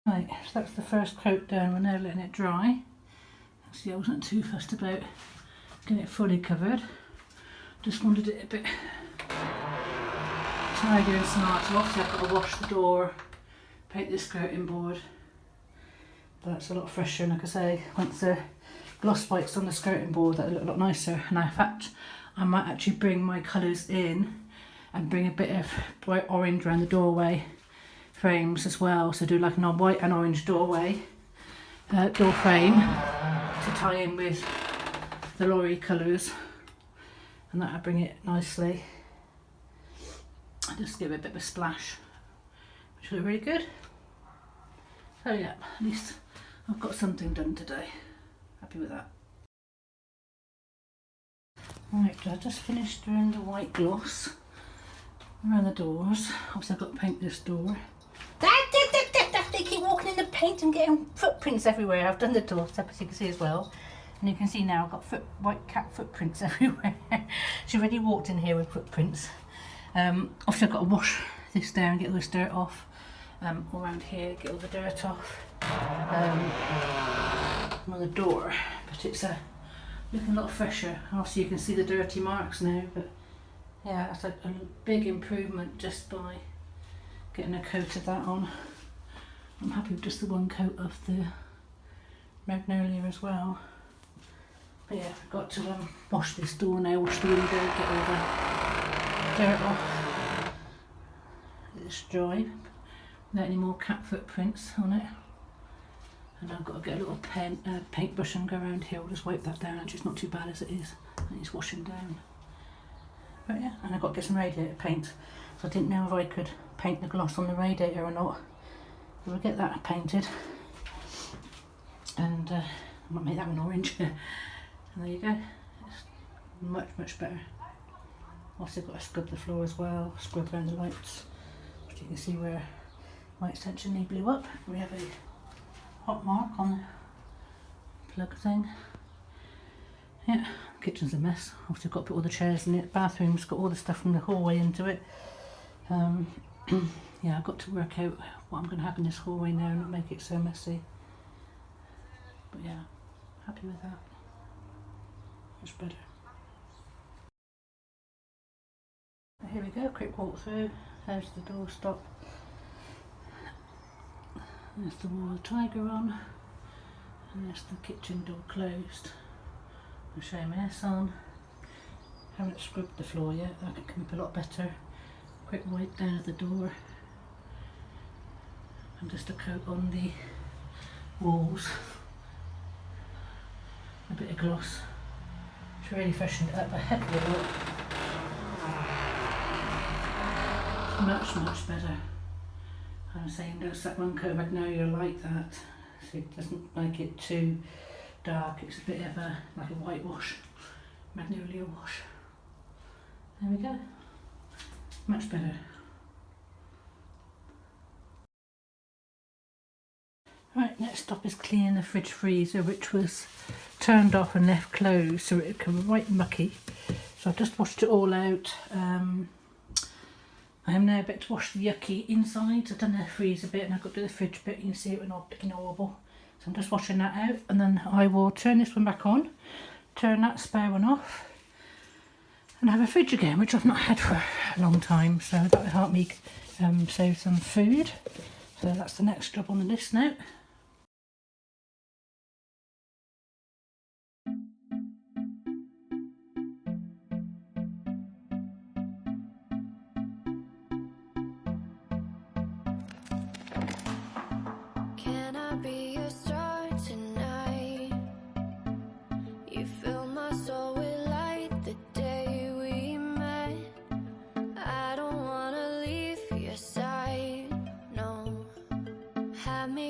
Right, so that's the first coat done. We're now letting it dry. See, I wasn't too fussed about getting it fully covered. Just wanted it a bit tidy and smart. So obviously I've got to wash the door, paint the skirting board. But that's a lot fresher, and like I say, once the gloss white's on the skirting board, that'll look a lot nicer. And in fact, I might actually bring my colours in and bring a bit of bright orange around the doorway frames as well. So do like a white and orange doorway, door frame to tie in with the lorry colours, and that'll bring it nicely. Just give it a bit of a splash, which will look really good. So yeah, at least I've got something done today. Happy with that. Right, I just finished doing the white gloss around the doors. Obviously I've got to paint this door. They keep walking in the paint and getting footprints everywhere. I've done the door step, as you can see as well. And you can see now I've got white cat footprints everywhere. She already walked in here with footprints. Obviously I've got to wash this down, get all this dirt off. All around here, get all the dirt off on the door. But it's looking a lot fresher. Obviously you can see the dirty marks now, but yeah, that's a big improvement just by getting a coat of that on. I'm happy with just the one coat of the magnolia as well. But yeah, I've got to wash this door now, wash the window, get all the dirt off. Let this dry without any more cat footprints on it. And I've got to get a little paintbrush and go around here. I'll just wipe that down. Actually, it's not too bad as it is. And it's washing down. But yeah, and I've got to get some radiator paint. So I didn't know if I could paint the gloss on the radiator or not. So we'll get that painted. And I might make that one orange. And there you go. It's much, much better. Also got to scrub the floor as well. Scrub around the lights. So you can see where my extension lead blew up. We have a hot mark on the plug thing. Yeah, kitchen's a mess. Obviously I've got to put all the chairs in it. Bathroom's got all the stuff from the hallway into it. Yeah, I've got to work out what I'm going to have in this hallway now and not make it so messy. But yeah, happy with that. Much better. Here we go, quick walk through. There's the door stop. There's the wall of the tiger on. And there's the kitchen door closed. I'll show you my S on. Haven't scrubbed the floor yet, that could come up a lot better. Quick wipe down of the door. And just a coat on the walls. A bit of gloss. It's really freshened it up a heck of a lot. Much, much better. I was saying there's that one coat of magnolia like that, so it doesn't make it too dark. It's a bit of like a whitewash, magnolia wash. There we go. Much better. Right, next stop is cleaning the fridge freezer, which was turned off and left closed, so it became right mucky. So I've just washed it all out. I am now about to wash the yucky inside. I've done the freezer bit and I've got to do the fridge bit. You can see it went all looking horrible. So I'm just washing that out, and then I will turn this one back on, turn that spare one off, and have a fridge again, which I've not had for a long time. So that will help me save some food. So that's the next job on the list now.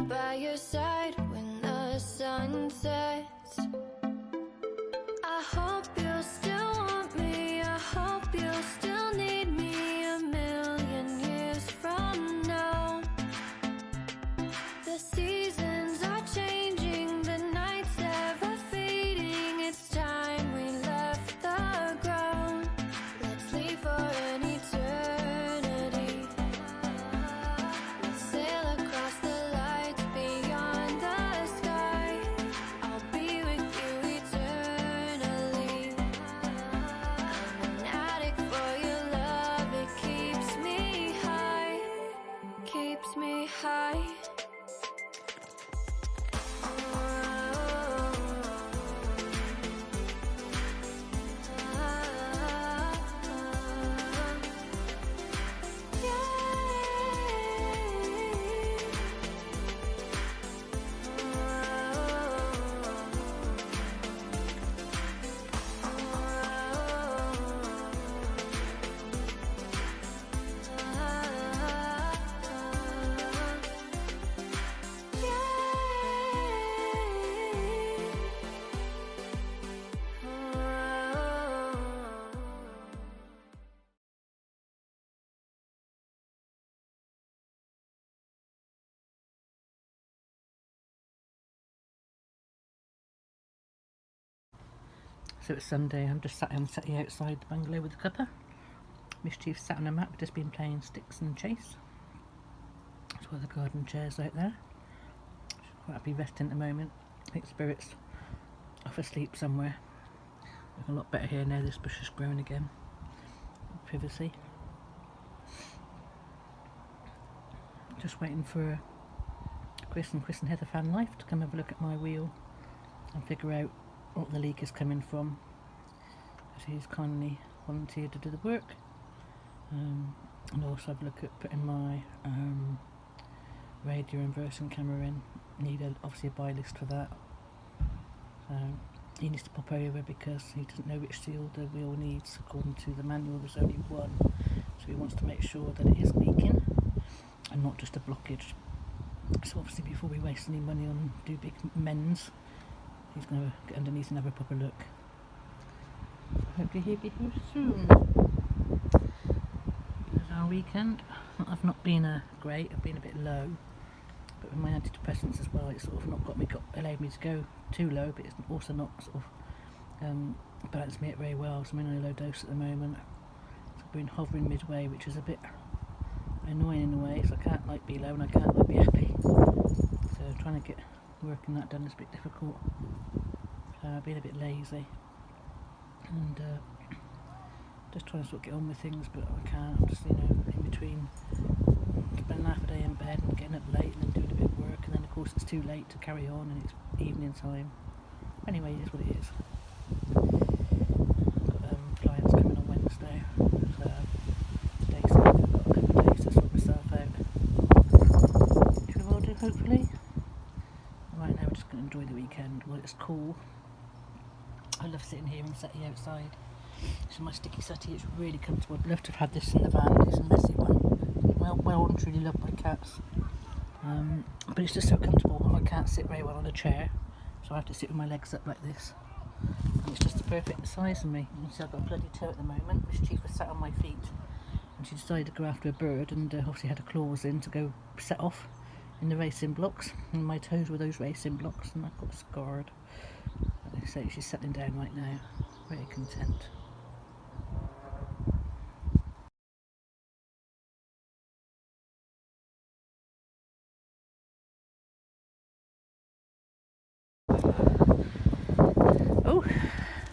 By your side when the sun sets. I hope you'll still want me. I hope you'll still need me 1,000,000 years from now. The seasons are changing, the nights ever fading. It's time we left the ground. Let's leave for an eternity. Let's sail across the light. So it's Sunday. I'm just sat outside the bungalow with the cuppa. Mischief sat on a mat, just been playing sticks and chase. That's why the garden chair's out there. She's quite happy resting at the moment. I think Spirit's off asleep somewhere. Looking a lot better here now this bush has grown again. Privacy. Just waiting for Chris and Heather Fan Life to come have a look at my wheel and figure out what the leak is coming from. He's kindly volunteered to do the work. And also have a look at putting my radio inversion camera in. Need obviously a buy list for that. So he needs to pop over because he doesn't know which seal the wheel needs. According to the manual there's only one, so he wants to make sure that it is leaking and not just a blockage. So obviously before we waste any money on do big mends, he's going to get underneath and have a proper look. So hopefully he'll be here soon. There's our weekend. I've not been great, I've been a bit low, but with my antidepressants as well, it's sort of not allowed me to go too low, but it's also not sort of balanced me out very well. So I'm in a low dose at the moment. So I've been hovering midway, which is a bit annoying in a way, so I can't like be low and I can't like be happy. So trying to get working that done is a bit difficult. So I've been a bit lazy and just trying to sort of get on with things, but I can't. I'm just, in between spending half a day in bed and getting up late and then doing a bit of work, and then of course it's too late to carry on and it's evening time. Anyway, it is what it is. I've got clients coming on Wednesday, so I've got a couple of days to sort myself out. Which we will do, hopefully. Right now we're just going to enjoy the weekend while it's cool. I love sitting here and settee outside. This is my sticky settee, it's really comfortable. I'd love to have had this in the van. It's a messy one. Well and truly loved by cats. But it's just so comfortable. I can't sit very well on a chair, so I have to sit with my legs up like this. And it's just the perfect size for me. You can see I've got a bloody toe at the moment. Mischief was sat on my feet and she decided to go after a bird, and obviously had her claws in to go set off in the racing blocks, and my toes were those racing blocks and I got scarred. So she's settling down right now, very content. Oh,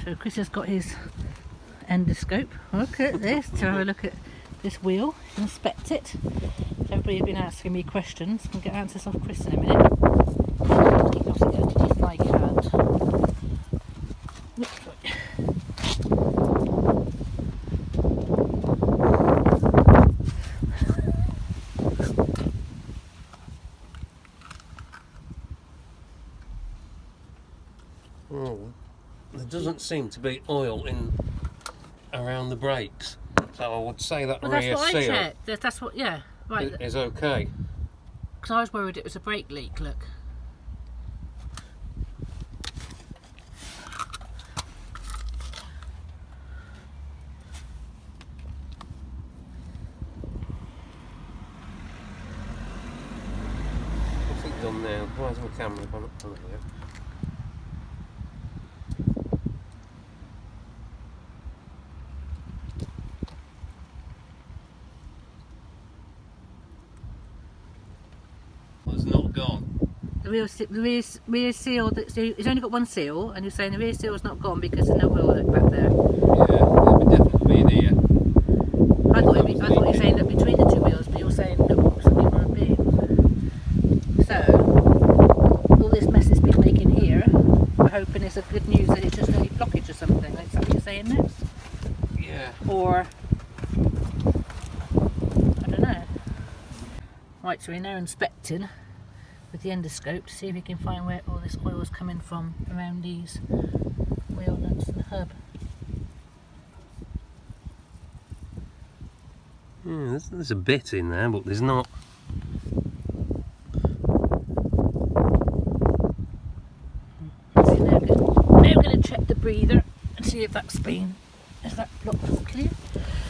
so Chris has got his endoscope. Look at this, to have a look at this wheel, inspect it. Everybody has been asking me questions. I'll get answers off Chris in a minute. He can obviously get underneath and I can't. Oh, there doesn't seem to be oil in around the brakes, so I would say that rear that's what seal I checked. That's what, yeah, right. is okay. Because I was worried it was a brake leak. Look. What's it done now? Why is my camera gone up on it there? It's not gone. The rear seal, it's only got one seal, and you're saying the rear seal is not gone because there's no oil back there. Yeah, it would definitely be in here. I thought you were saying that between the two wheels, but you're saying no, something might be. So, all this mess it's been making here, we're hoping it's a good news that it's just a blockage or something. Is that what you're saying next? Yeah. Or, I don't know. Right, so we're now inspecting with the endoscope to see if we can find where all this oil is coming from around these wheel nuts and hub. Yeah, there's a bit in there, but there's not. So now we're going to check the breather and see if that's been, is that blocked all clear?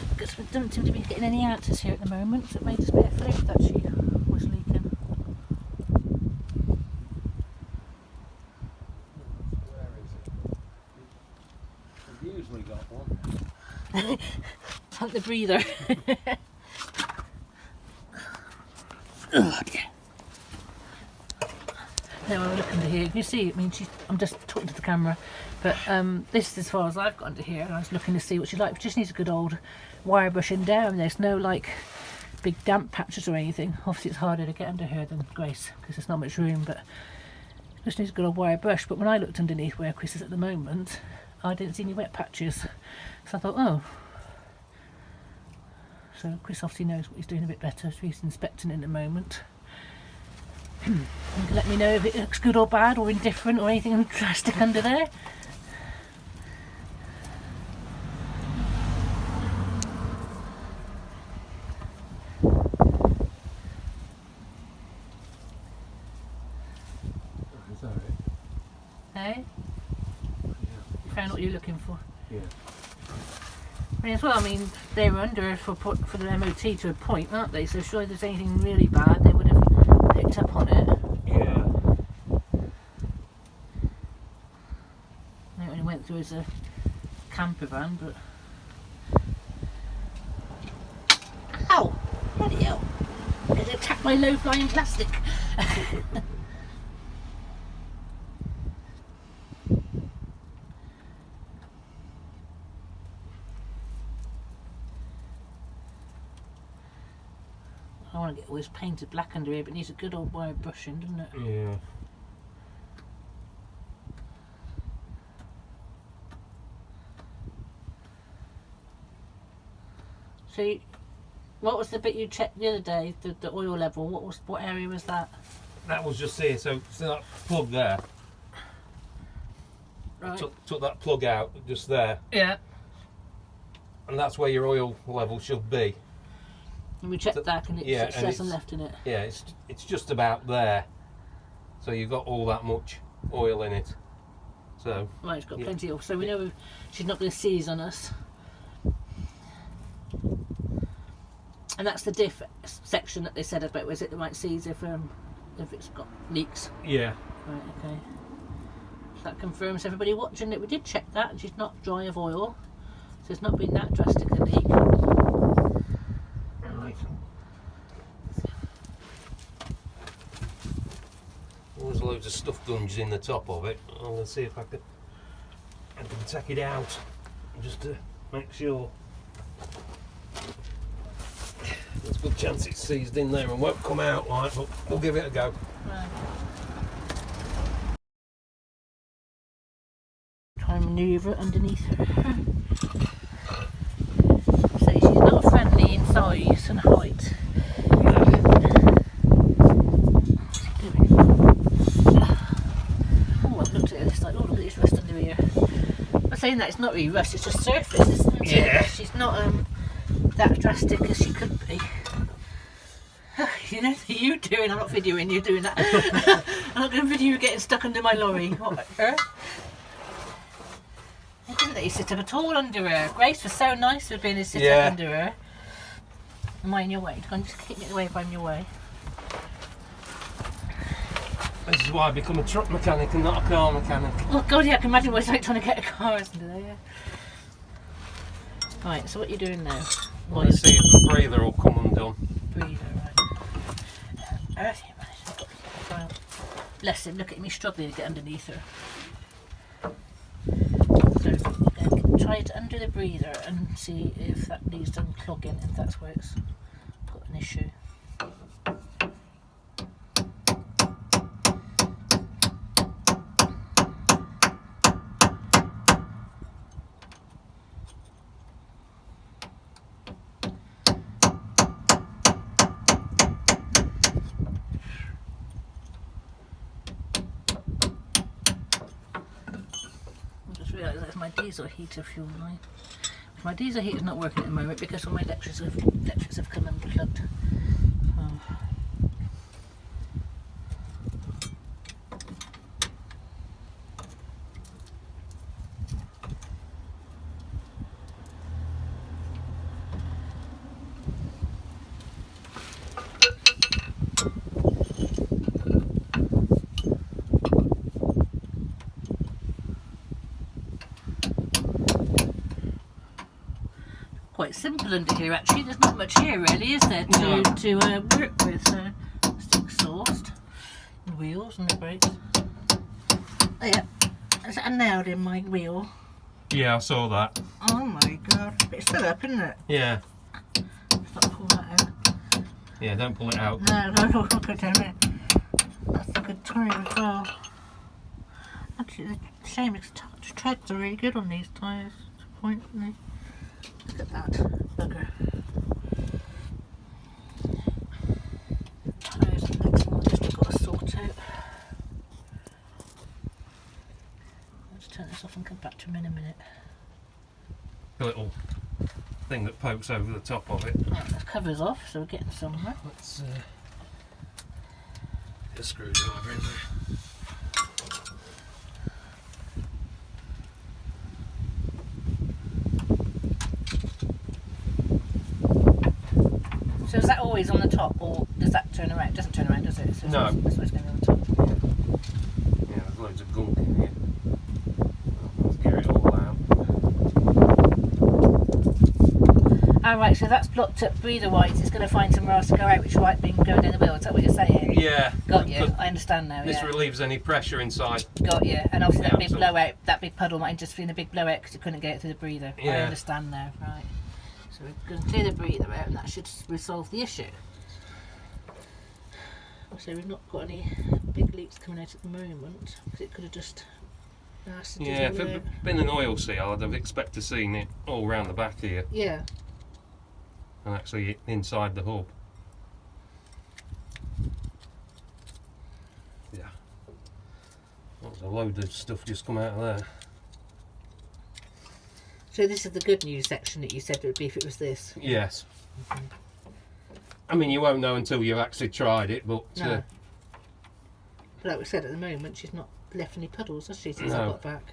Because we don't seem to be getting any answers here at the moment, so it may just be a fluke that she was leaking. breather. Oh dear. Now I'm looking to here. You can see, I mean, I'm just talking to the camera, but this is as far as I've got under here. And I was looking to see what she likes. It just needs a good old wire brushing down. There's no like big damp patches or anything. Obviously, it's harder to get under her than Grace because there's not much room, but just needs a good old wire brush. But when I looked underneath where Chris is at the moment, I didn't see any wet patches. So I thought, oh. So Chris obviously knows what he's doing a bit better, so he's inspecting it in a moment. You can let me know if it looks good or bad or indifferent or anything drastic under there. Is that it? Hey? Yeah. You found what you're looking for? Yeah. I mean, as well, I mean, they were under for the MOT to a point, aren't they? So sure, if there's anything really bad, they would have picked up on it. Yeah. I only went through as a camper van, but... Ow! Bloody hell! It attacked my low-flying plastic! I want to get all this painted black under here, but it needs a good old wire brushing, doesn't it? Yeah. So, what was the bit you checked the other day? The oil level. What area was that? That was just here. So see that plug there? Right. Took that plug out just there, Yeah. and that's where your oil level should be. And we checked that, and Yeah, it and says it's- and left in it. Yeah, it's just about there. So you've got all that much oil in it. So Right, it's got Yeah. plenty of. So we know she's not going to seize on us. And that's the diff section that they said about. Was it the right seize if it's got leaks? yeah, Right. Okay. So that confirms everybody watching that we did check that, and she's not dry of oil. So it's not been that drastic a leak. right. There's loads of stuff gunges in the top of it. I'm going to see if I can take it out just to make sure. There's a good chance it's seized in there and won't come out, like, but we'll give it a go. Right. Try and manoeuvre it underneath her. So she's not friendly in size and height. Oh, I've looked at this like, oh, look at this rust under here. I'm saying that it's not really rust, it's just surface, isn't it? Yeah. She's not that drastic as she could be. You know, you doing, I'm not videoing you doing that. I'm not going to video you getting stuck under my lorry. What, her? They didn't let you sit up at all under her. Grace was so nice for being to sit up under her. Am I in your way? Come on, just keep me away if I'm in your way. This is why I become a truck mechanic and not a car mechanic. Oh God, yeah, I can imagine what it's like trying to get a car under there. Yeah. Right, so what are you doing now? Let's see if the breather will come undone. Breather, right. Earth, you managed to bless him, look at me struggling to get underneath her. So try it under the breather and see if that needs unclogging, if that's where it's got an issue. That's my diesel heater fuel line. My diesel heater's not working at the moment because all my electrics have come unplugged. Quite quite simple under here actually. There's not much here really, is there, to work with. So just exhaust, the wheels and the brakes. Oh, yeah, is that a nail in my wheel? Yeah, I saw that. Oh my god, it's still up, isn't it? Yeah. Stop pull that out. Yeah, don't pull it out. No, look at it. That's a good tyre as well. Actually, the shame is treads are really good on these tyres. It's a point, isn't it? Look at that bugger. Tyres are the next one. Just got to sort out. Let's turn this off and come back to them in a minute. A little thing that pokes over the top of it. Right, the cover's off, so we're getting somewhere. Let's get a screwdriver in there. So is that always on the top, or does that turn around? It doesn't turn around, does it? So No. That's why it's going to be on the top. Yeah, there's loads of gunk in here. Let's get it all out. Alright, so that's blocked up breather wise. It's going to find somewhere else to go out, which might be going down the wheel. Is that what you're saying? Yeah. Got you. I understand now. This Yeah. relieves any pressure inside. Got you. And obviously that Yeah, big so- blowout, that big puddle might just been a big blowout because it couldn't get it through the breather. I Yeah. understand now. Right. So we're going to clear the breather out, and that should resolve the issue. So we've not got any big leaks coming out at the moment because it could have just lasted. Yeah, if it had been an oil seal, I'd have expected to see it all round the back here Yeah. and actually inside the hub. Yeah. That was a load of stuff just come out of there. So this is the good news section that you said it would be if it was this. Yes. I mean, you won't know until you've actually tried it, but No. But like we said, at the moment she's not left any puddles, has she, since I No. got back?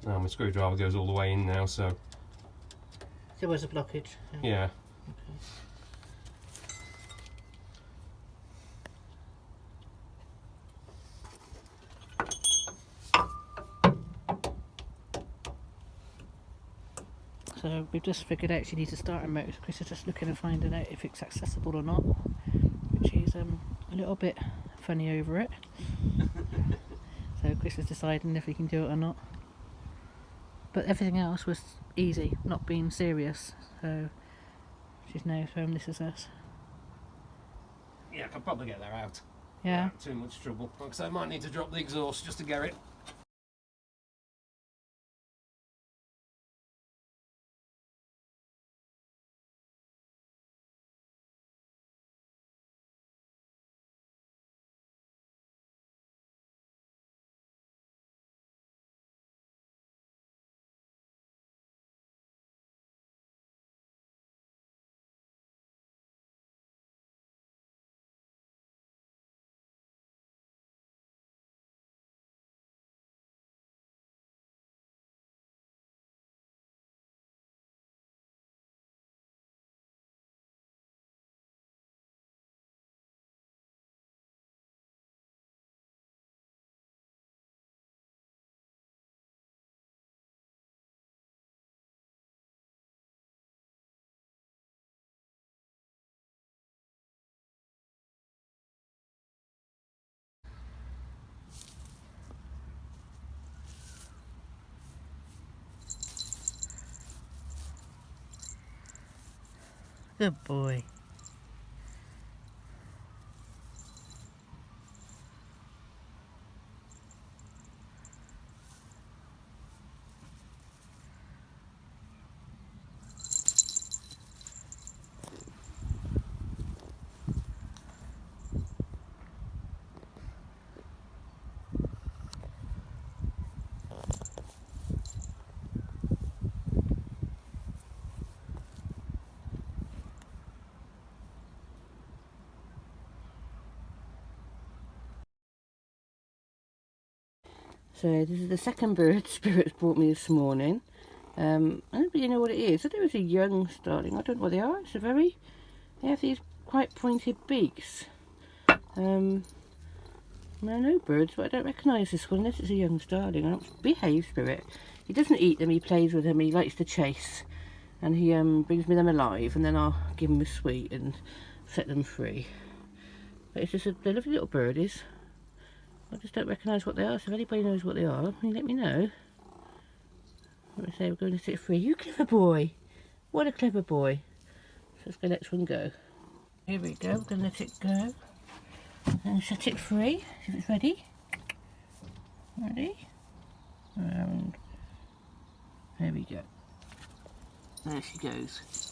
no, my screwdriver goes all the way in now, so There was a blockage. yeah. Okay. So we've just figured out she needs a starter motor. Chris is just looking and finding out if it's accessible or not, which is a little bit funny over it. So Chris is deciding if he can do it or not. But everything else was easy, not being serious. So she's now thrown this as us. Yeah, I could probably get that out. Yeah. Without too much trouble. Like I say, I might need to drop the exhaust just to get it. Good boy. So this is the second bird Spirit's brought me this morning. I don't really know what it is. I think it was a young starling. I don't know what they are. It's a very They have these quite pointed beaks. I know birds, but I don't recognise this one unless it's a young starling. Behave, Spirit. He doesn't eat them, he plays with them, he likes to chase. And he brings me them alive, and then I'll give them a sweet and set them free. But it's just they're lovely little birdies. I just don't recognise what they are, so if anybody knows what they are, you let me know. Let me say we're going to set it free. You clever boy! What a clever boy. So let's go let this one go. Here we go, we're going to let it go. And set it free, see if it's ready. Ready? And there we go. There she goes.